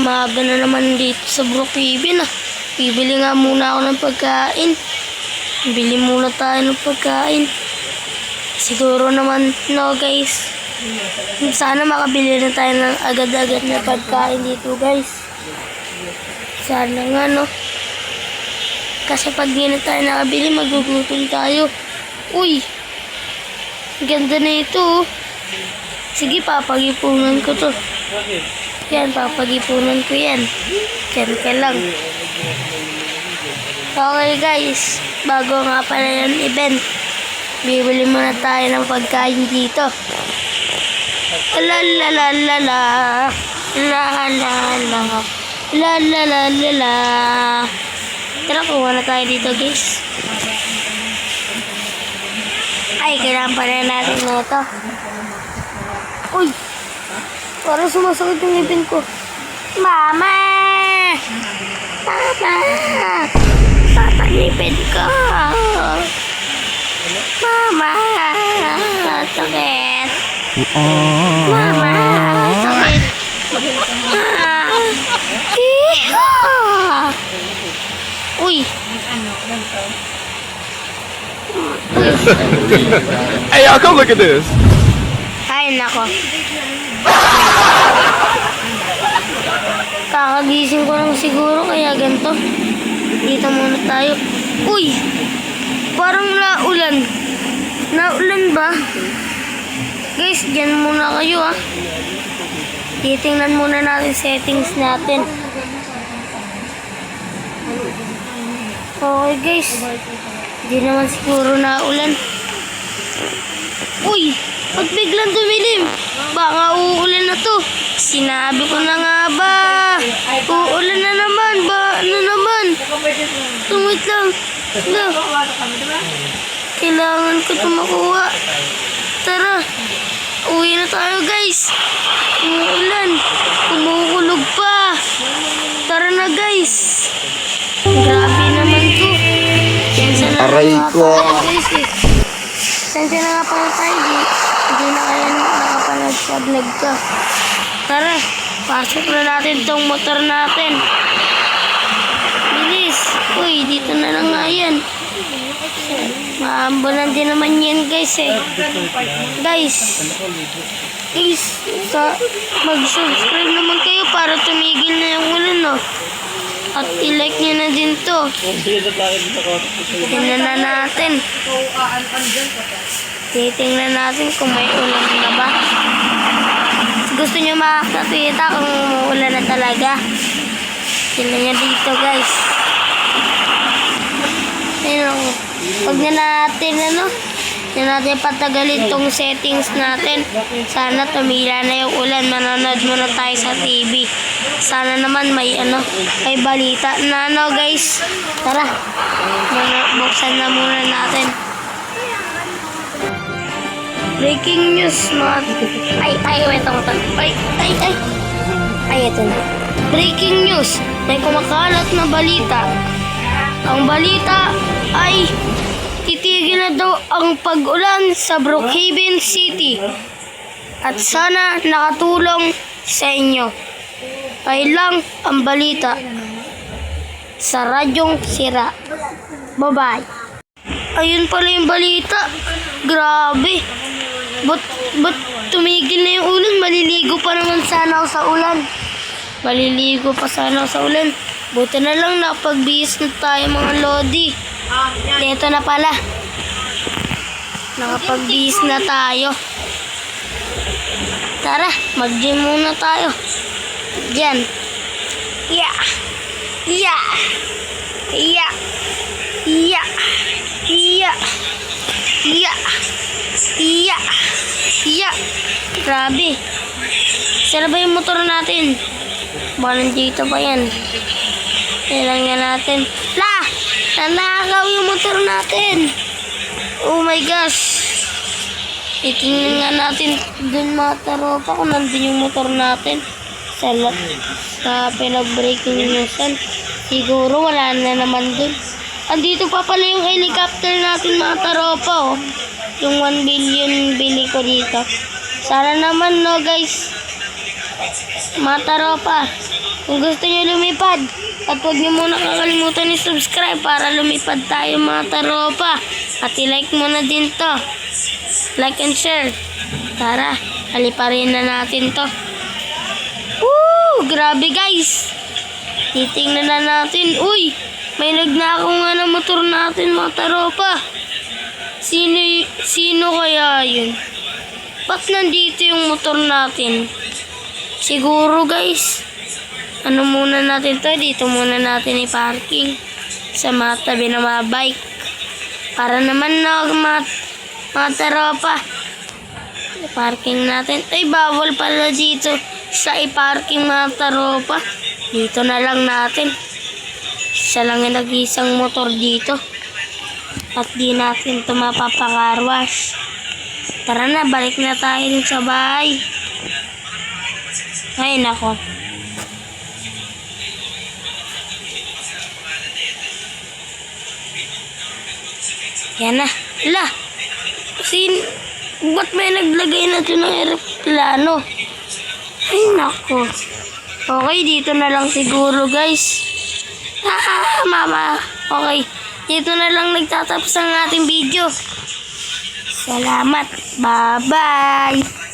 Umaga na naman dito sa Brookhaven ah. Bibili nga muna ako ng pagkain. Bili muna tayo ng pagkain. Siguro naman, no guys. Sana makabili na tayo ng agad-agad na pagkain dito guys. Sana nga no. Kasi pag di na tayo nakabili, magugutom tayo. Uy! Ganda na ito oh. Sige, papagipunan ko to. Yan, papagipunan ko yan. Yan lang. Okay guys, bago nga pala yung event, bibili muna tayo ng pagkain dito. La la la la la la la la la la la la la. Tara, kuha na tayo dito guys. Ay, kailangan pala natin na ito. Uy! Parang sumasakit yung ngipin ko. Mama! Mama! Tatanipin ko! Mama! Sakit! Mama! Sakit! Uy! Hey, y'all, come look at this. Ay, nako. Kakagising ko lang siguro, kaya ganito. Dito muna tayo. Uy! Parang naulan. Naulan ba? Guys, dyan muna kayo ah. Titingnan muna natin settings natin. Okay guys. Hindi naman siguro naulan. Uy! Ba't biglang dumilim? Baka uulan na to. Sinabi ko na nga ba? Uulan na naman ba? Ano naman? Tumit lang. Kailangan ko ito makuha. Tara. Uwi na tayo guys. Umuulan. Kumukulog pa. Tara na guys. Grabe naman to. Aray ko. Sensya na nga pala tayo. Hindi na kaya nakapanood sa vlog ko. Tara, pasok na natin tong motor natin. Bilis. Uy, dito na lang nga yan. Maambulan din naman yan guys eh. Guys, mag-subscribe naman kayo para tumigil na yung ulan no. At i-like nyo na din to. Tingnan na natin. Titingnan natin kung may ulan na ba. Gusto nyo makakita kung ulan na talaga. Tingnan nyo dito guys. Ayun, huwag na natin Huwag natin patagalin tong settings natin. Sana tumila na yung ulan. Manonood muna tayo sa TV. Sana naman may balita na guys. Tara. Buksan na muna natin. Breaking news mga... wait ako. Ito na. Breaking news. May kumakalat na balita. Ang balita ay titigil na daw ang pag-ulan sa Brookhaven City. At sana nakatulong sa inyo. Ay lang ang balita sa Radyong Sira. Bye-bye. Ayun pala yung balita. Grabe. But tumigil na yung ulan? Maliligo pa naman sana ako sa ulan. Maliligo pa sana ako sa ulan. Buti na lang napagbihis na tayo mga lodi. Dito na pala. Nakapagbihis na tayo. Tara, mag-gym muna tayo. Diyan. Yeah. Yeah. Yeah. Yeah. Yeah. Yeah. Yeah. Yeah. Grabe. Saan ba yung motor natin? Baka nandito pa yan. Kailangan nga natin. Nanakaw yung motor natin. Oh my gosh. Itingnan nga natin dun mga taropa kung nandun yung motor natin. Sa pinag-breaking newsan. Siguro wala na naman dun. Andito pa pala yung helicopter natin mga taropa oh. Yung 1 billion bili ko dito. Sana naman no guys. Mga taropa, kung gusto nyo lumipad, at huwag nyo muna kakalimutan i-subscribe para lumipad tayo mga taropa. At i-like mo na din to. Like and share. Tara, haliparin na natin to. Woo! Grabe guys! Titingnan na natin. Uy! May nagnakaw nga ng motor natin mga taropa. Sino kaya yun? Ba't nandito yung motor natin? Siguro guys, ano muna natin to? Dito muna natin i-parking sa mga tabi ng mga bike. Para naman na mga taropa. I-parking natin. Ay, bawal pala dito sa i-parking mga taropa. Dito na lang natin. Isa lang yung nag-isang motor dito. At di natin ito mapapakarwas. Tara na, balik na tayo dun sa bahay. Ay, nako. Yan na. Ala! Ba't may naglagay na ito ng aeroplano? Ay, nako. Okay, dito na lang siguro, guys. Mama. Okay. Dito na lang nagtatapos ang ating video. Salamat. Bye-bye.